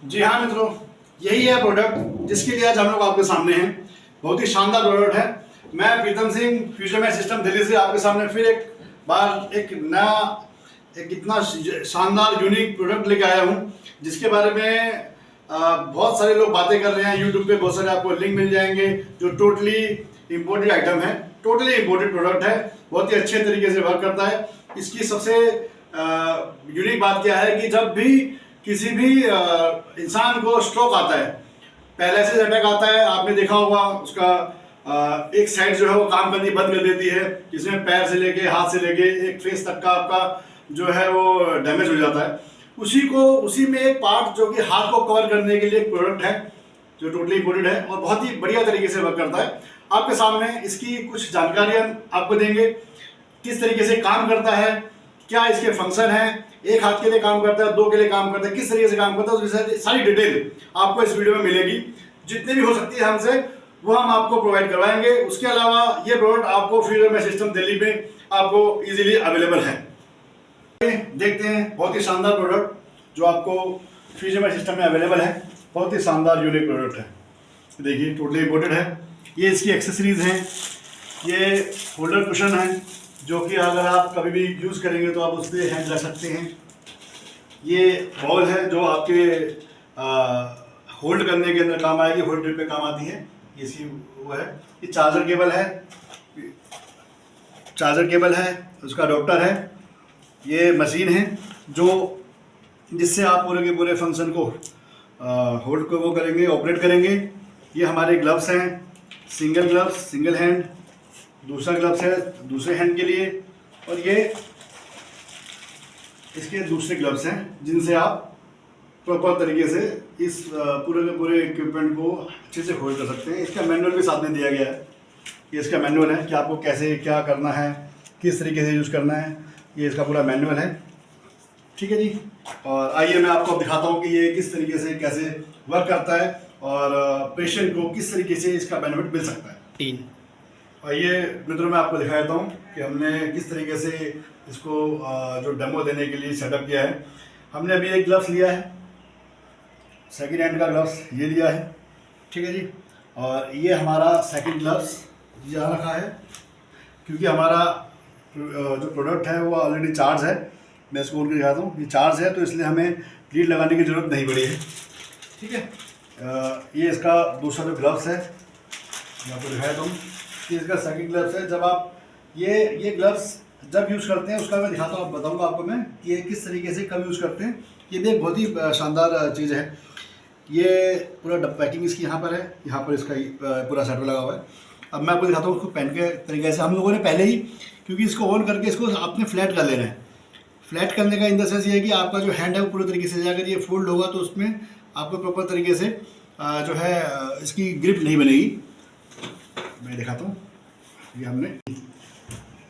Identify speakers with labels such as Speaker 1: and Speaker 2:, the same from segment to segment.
Speaker 1: जी हाँ मित्रों, यही है प्रोडक्ट जिसके लिए आज हम लोग आपके सामने हैं। बहुत ही शानदार प्रोडक्ट है। मैं प्रीतम सिंह, फ्यूचरमैन सिस्टम दिल्ली से आपके सामने फिर एक बार एक नया एक इतना शानदार यूनिक प्रोडक्ट लेके आया हूँ, जिसके बारे में बहुत सारे लोग बातें कर रहे हैं। यूट्यूब पे बहुत सारे आपको लिंक मिल जाएंगे, जो टोटली इम्पोर्टेड आइटम है, टोटली इम्पोर्टेड प्रोडक्ट है। बहुत ही अच्छे तरीके से वर्क करता है। इसकी सबसे यूनिक बात क्या है कि जब भी किसी भी इंसान को स्ट्रोक आता है, पैरालिसिस अटैक आता है, आपने देखा होगा उसका एक साइड जो है वो काम करनी बंद कर देती है, जिसमें पैर से लेके हाथ से लेके एक फेस तक का आपका जो है वो डैमेज हो जाता है। उसी में एक पार्ट जो कि हाथ को कवर करने के लिए एक प्रोडक्ट है, जो टोटली इम्पोर्टेड है और बहुत ही बढ़िया तरीके से वर्क करता है। आपके सामने इसकी कुछ जानकारियां आपको देंगे, किस तरीके से काम करता है, क्या इसके फंक्शन है, एक हाथ के लिए काम करता है, दो के लिए काम करता है, किस तरीके से काम करता है, उसकी सारी डिटेल आपको इस वीडियो में मिलेगी। जितनी भी हो सकती है हमसे वो हम आपको प्रोवाइड करवाएंगे। उसके अलावा ये प्रोडक्ट आपको फ्यूचरमैन सिस्टम दिल्ली में आपको इजीली अवेलेबल है। देखते हैं बहुत ही शानदार प्रोडक्ट जो आपको फ्यूचरमैन सिस्टम में अवेलेबल है। बहुत ही शानदार यूनिक प्रोडक्ट है। देखिए टोटली इम्पोर्टेड है। ये इसकी एक्सेसरीज हैं। ये होल्डर कुशन है, जो कि अगर आप कभी भी यूज़ करेंगे तो आप उस पर हैंड रख सकते हैं। ये बॉल है जो आपके होल्ड करने के अंदर काम आएगी, होल्ड ट्रिप पे काम आती है। ये सी वो है। ये चार्जर केबल है, उसका अडॉप्टर है। ये मशीन है जो जिससे आप पूरे के पूरे फंक्शन को होल्ड को वो करेंगे, ऑपरेट करेंगे। ये हमारे ग्लव्स हैं, सिंगल ग्लव्स, सिंगल हैंड, दूसरा ग्लव्स है दूसरे हैंड के लिए, और ये इसके दूसरे ग्लव्स हैं जिनसे आप प्रॉपर तरीके से इस पूरे के पूरे इक्विपमेंट को अच्छे से होल्ड कर सकते हैं। इसका मैनुअल भी साथ में दिया गया है। ये इसका मैनुअल है कि आपको कैसे क्या करना है, किस तरीके से यूज़ करना है। ये इसका पूरा मैनुअल है। ठीक है जी। और आइए मैं आपको दिखाता हूँ कि ये किस तरीके से कैसे वर्क करता है और पेशेंट को किस तरीके से इसका बेनिफिट मिल सकता है। आइए मित्रों, मैं आपको दिखा देता हूँ कि हमने किस तरीके से इसको जो डेमो देने के लिए सेटअप किया है। हमने अभी एक ग्लव्स लिया है, सेकेंड हैंड का ग्लव्स ये लिया है। ठीक है जी। और ये हमारा सेकेंड ग्लव्स यहाँ रखा है, क्योंकि हमारा जो प्रोडक्ट है वो ऑलरेडी चार्ज है। मैं इसको खोल के दिखाता हूँ। ये चार्ज है तो इसलिए हमें लीड लगाने की ज़रूरत नहीं पड़ी है। ठीक है। ये इसका दूसरा जो ग्लव्स है मैं आपको दिखाया था, कि इसका सेकंड ग्लव्स है। जब आप ये ग्लव्स जब यूज़ करते हैं उसका मैं दिखाता हूँ, बताऊँगा आपको मैं कि ये किस तरीके से कब यूज़ करते हैं। ये भी एक बहुत ही शानदार चीज़ है। ये पूरा पैकिंग इसकी यहाँ पर है, यहाँ पर इसका पूरा सेटअप लगा हुआ है। अब मैं आपको दिखाता हूँ उसको पहन के तरीके से। हम लोगों ने पहले ही, क्योंकि इसको ऑन करके इसको आपने फ्लैट कर लेना है। फ्लैट करने का इन द सेंस ये है कि आपका जो हैंड है वो पूरे तरीके से, अगर ये फोल्ड होगा तो उसमें आपको प्रॉपर तरीके से जो है इसकी ग्रिप नहीं बनेगी। मैं दिखाता हूँ। ये हमने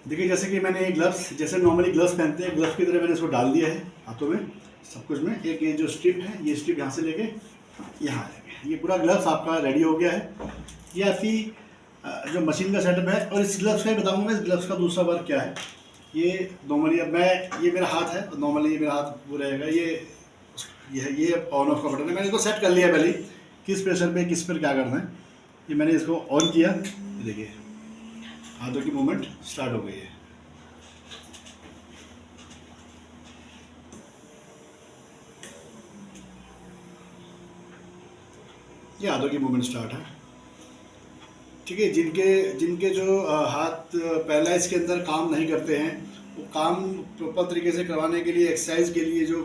Speaker 1: देखिए, जैसे कि मैंने ये ग्लव्स, जैसे नॉर्मली ग्लव्स पहनते हैं, ग्लव्स की तरह मैंने इसको डाल दिया है हाथों में, सब कुछ में। एक ये जो स्ट्रिप है, ये स्ट्रिप यहाँ से लेके यहाँ आ जाएंगे। ये पूरा ग्लव्स आपका रेडी हो गया है। ये आपकी जो मशीन का सेटअप है। और इस ग्लव्स का ही बताऊँगा मैं, इस ग्लव्स का दूसरा वर्क क्या है। ये नॉर्मली अब ये मेरा हाथ है, नॉर्मली ये मेरा हाथ वो रहेगा। ये ऑन ऑफ का बटन है। मैंने इसको सेट कर लिया पहले, किस प्रेशर पे किस पर क्या करना है। ये मैंने इसको ऑन किया, देखिए हाथों की मूवमेंट स्टार्ट हो गई है। ये हाथों की मूवमेंट स्टार्ट है। ठीक है। जिनके जो हाथ पैरालाइज के अंदर काम नहीं करते हैं, वो काम प्रॉपर तरीके से करवाने के लिए, एक्सरसाइज के लिए जो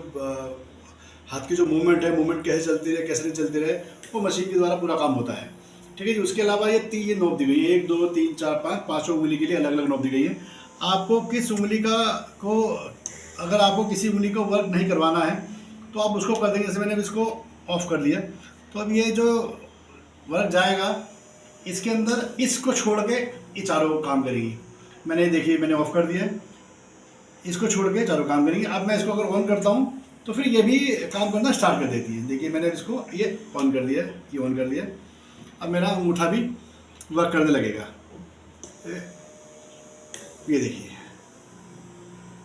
Speaker 1: हाथ की जो मूवमेंट है, मूवमेंट कैसे चलती रहे कैसे नहीं चलती रहे, वो मशीन के द्वारा पूरा काम होता है। ठीक है जी। उसके अलावा ये नोब दी गई है, 1 2 3 4 5 पाँचों उंगली के लिए अलग अलग नोब दी गई है। आपको किस उंगली को अगर आपको किसी उंगली को वर्क नहीं करवाना है तो आप उसको कर देंगे। जैसे मैंने इसको ऑफ कर दिया, तो अब ये जो वर्क जाएगा इसके अंदर, इसको छोड़ के ये चारों काम करेंगी। मैंने देखिए मैंने ऑफ कर दिया, इसको छोड़ के चारों काम करेंगे। अब मैं इसको अगर ऑन करता हूँ तो फिर ये भी काम करना स्टार्ट कर देती है। देखिए मैंने इसको ये ऑन कर दिया, ये ऑन कर दिया। अब मेरा अंगूठा भी वर्क करने लगेगा। ये देखिए,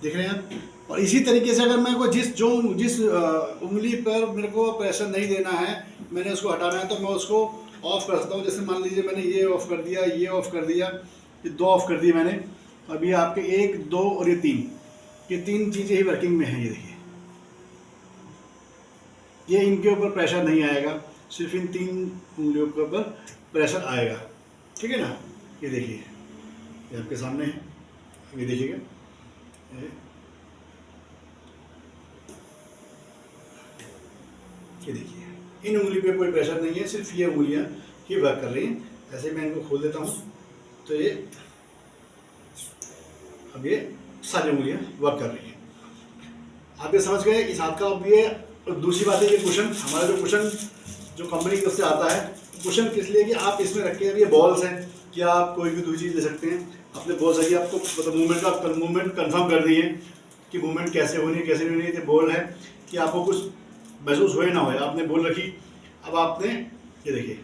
Speaker 1: देख रहे हैं आप, और इसी तरीके से अगर मेरे को जिस उंगली पर मेरे को प्रेशर नहीं देना है, मैंने उसको हटाना है, तो मैं उसको ऑफ कर सकता हूँ। जैसे मान लीजिए मैंने ये ऑफ कर दिया, ये ऑफ कर दिया, ये 2 ऑफ कर दिए मैंने। अब ये आपके 1, 2 और ये 3, ये 3 चीज़ें ही वर्किंग में हैं। ये देखिए, ये इनके ऊपर प्रेशर नहीं आएगा, सिर्फ इन 3 उंगलियों के ऊपर प्रेशर आएगा। ठीक है ना। ये देखिए, ये आपके सामने है, ये देखिएगा, ये देखिए, इन उंगली पे कोई प्रेशर नहीं है, सिर्फ ये उंगलियां ही वर्क कर रही हैं। ऐसे मैं इनको खोल देता हूँ, तो ये अब ये सारी उंगलियां वर्क कर रही हैं। आप ये समझ गए इस हाथ का। अब ये दूसरी बात है, ये कुशन, हमारा जो कुशन जो कंपनी की तरफ से आता है, कुशन किस लिए कि आप इसमें रखें। अब ये बॉल्स हैं, कि आप कोई भी दूसरी चीज़ ले सकते हैं। अपने बॉल्स है कि आपको मतलब मूवमेंट कंफर्म कर दिए कि मूवमेंट कैसे होनी है कैसे नहीं होनी है। ये बॉल है कि आपको कुछ महसूस हो ना हो, आपने बॉल रखी। अब आपने ये देखिए,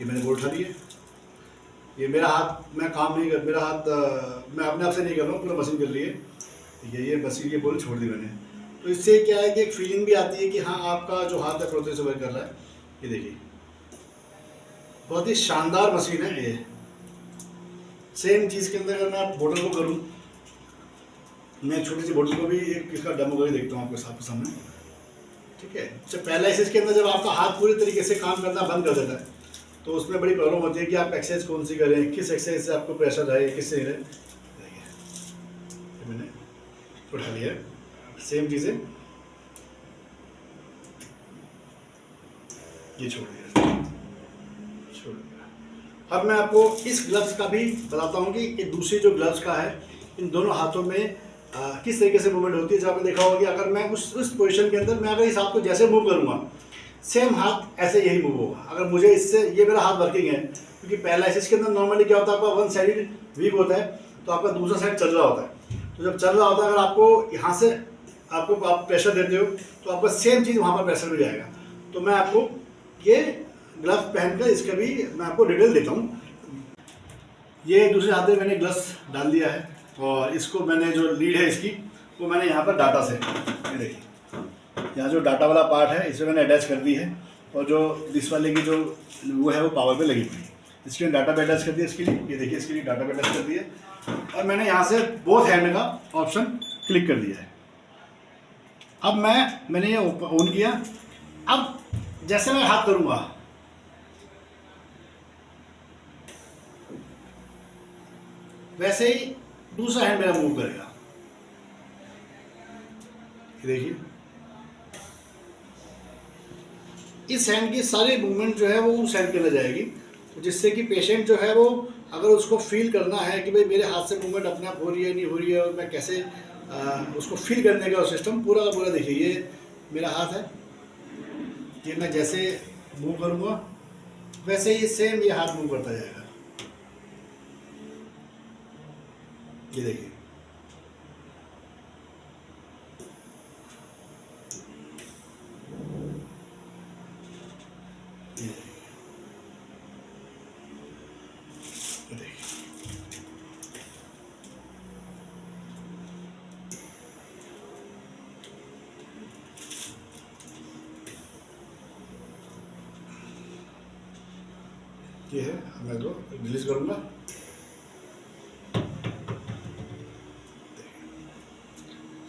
Speaker 1: ये मैंने बॉल उठा ली है। ये मेरा हाथ, मैं काम नहीं कर, मेरा हाथ मैं अपने आप से नहीं कर रहा हूँ, पूरा मशीन कर रही है। ठीक है, ये मशीन, ये बॉल छोड़ दी मैंने। तो इससे क्या है कि एक फीलिंग भी आती है कि हाँ, आपका जो हाथ है प्रोसेस वर्क कर रहा है। ये देखिए, बहुत ही शानदार मशीन है ये। सेम चीज़ के अंदर अगर मैं आप बोतल को करूँ, मैं छोटी सी बोतल को भी एक इसका डेमो करके देखता हूँ आपके सामने। ठीक है, जब पहला एक्सरसाइज के अंदर जब आपका हाथ पूरी तरीके से काम करना बंद कर देता है, तो उसमें बड़ी प्रॉब्लम होती है कि आप एक्सरसाइज कौन सी करें, किस एक्सरसाइज से आपको प्रेशर रहे, किससे नहीं रहे। मैंने उठा लिया, सेम चीज़ें ये छोड़ दिया। अब मैं आपको इस ग्लव्स का भी बताता हूँ कि ये दूसरी जो ग्लव्स का है, इन दोनों हाथों में किस तरीके से मूवमेंट होती है। जब आपने देखा होगा कि अगर मैं उस पोजीशन के अंदर मैं अगर इस हाथ को जैसे मूव करूँगा, सेम हाथ ऐसे यही मूव होगा। अगर मुझे इससे, ये मेरा हाथ वर्किंग है, क्योंकि पहला इसके अंदर नॉर्मली क्या होता है, आपका वन साइड वीक होता है, तो आपका दूसरा साइड चल रहा होता है। तो जब चल रहा होता है, अगर आपको यहाँ से आप प्रेशर देते हो, तो आपका सेम चीज़ वहाँ पर प्रेशर भी जाएगा। तो मैं आपको ये ग्लव्स पहनकर इसका भी मैं आपको डिटेल देता हूँ। ये दूसरे हाथ में मैंने ग्लव्स डाल दिया है, और इसको मैंने जो लीड है इसकी, वो मैंने यहाँ पर डाटा से, ये देखिए, यहाँ जो डाटा वाला पार्ट है इसे मैंने अटैच कर दी है, और जो इस वाले की जो वो है वो पावर पे लगी हुई है। इसके लिए डाटा पे अटैच कर दिया इसके लिए, ये देखिए, इसके लिए डाटा पे अटैच कर दिया, और मैंने यहाँ से बोथ हैंड का ऑप्शन क्लिक कर दिया है। अब मैंने ये ऑन किया। अब जैसे मैं हाथ करूँगा, वैसे ही दूसरा हैंड मेरा मूव करेगा। देखिए, इस हैंड की सारी मूवमेंट जो है वो उस हैंड के अंदर जाएगी, तो जिससे कि पेशेंट जो है वो, अगर उसको फील करना है कि भाई मेरे हाथ से मूवमेंट अपने आप हो रही है नहीं हो रही है, और मैं कैसे उसको फील करने का सिस्टम पूरा का पूरा, देखिए ये मेरा हाथ है, ये मैं जैसे मूव करूँगा वैसे ही सेम ये हाथ मूव करता जाएगा। ये देखिए, ये है, मैं इसको रिलीज करूँगा।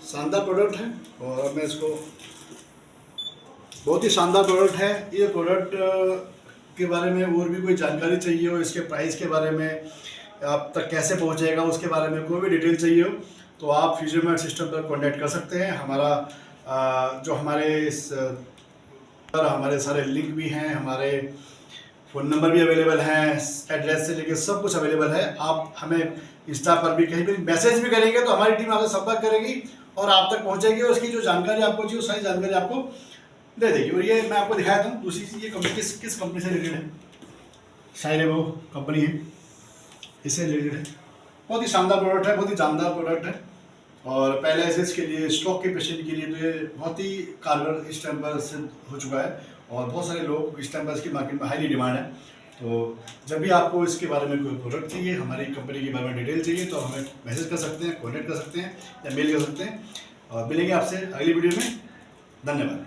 Speaker 1: शानदार प्रोडक्ट है, और मैं इसको, बहुत ही शानदार प्रोडक्ट है। ये प्रोडक्ट के बारे में और भी कोई जानकारी चाहिए हो, इसके प्राइस के बारे में, आप तक कैसे पहुंचेगा उसके बारे में कोई भी डिटेल चाहिए हो, तो आप फिजियोमैट सिस्टम पर कॉन्टैक्ट कर सकते हैं। हमारा जो हमारे सारे लिंक भी हैं, हमारे फ़ोन नंबर भी अवेलेबल हैं, एड्रेस से लेकर सब कुछ अवेलेबल है। आप हमें इंस्टा पर भी कहीं भी मैसेज भी करेंगे तो हमारी टीम आपसे संपर्क करेगी और आप तक पहुंचेगी, और उसकी जो जानकारी आपको चाहिए वो सारी जानकारी आपको दे देगी। और ये मैं आपको दिखाया था दूसरी चीज़, ये कंपनी किस कंपनी से रिलेटेड है, शायरेबो कंपनी है, इससे रिलेटेड है। बहुत ही शानदार प्रोडक्ट है, बहुत ही जानदार प्रोडक्ट है, और पैरालिसिस के लिए, स्ट्रोक के पेशेंट के लिए तो ये बहुत ही कारगर इस टाइम पर सिद्ध हो चुका है, और बहुत सारे लोग इस टाइम पर इसकी मार्केट में हाईली डिमांड है। तो जब भी आपको इसके बारे में कोई प्रोडक्ट चाहिए, हमारी कंपनी के बारे में डिटेल चाहिए, तो हमें मैसेज कर सकते हैं, कॉन्टैक्ट कर सकते हैं या मेल कर सकते हैं। और मिलेंगे आपसे अगली वीडियो में। धन्यवाद।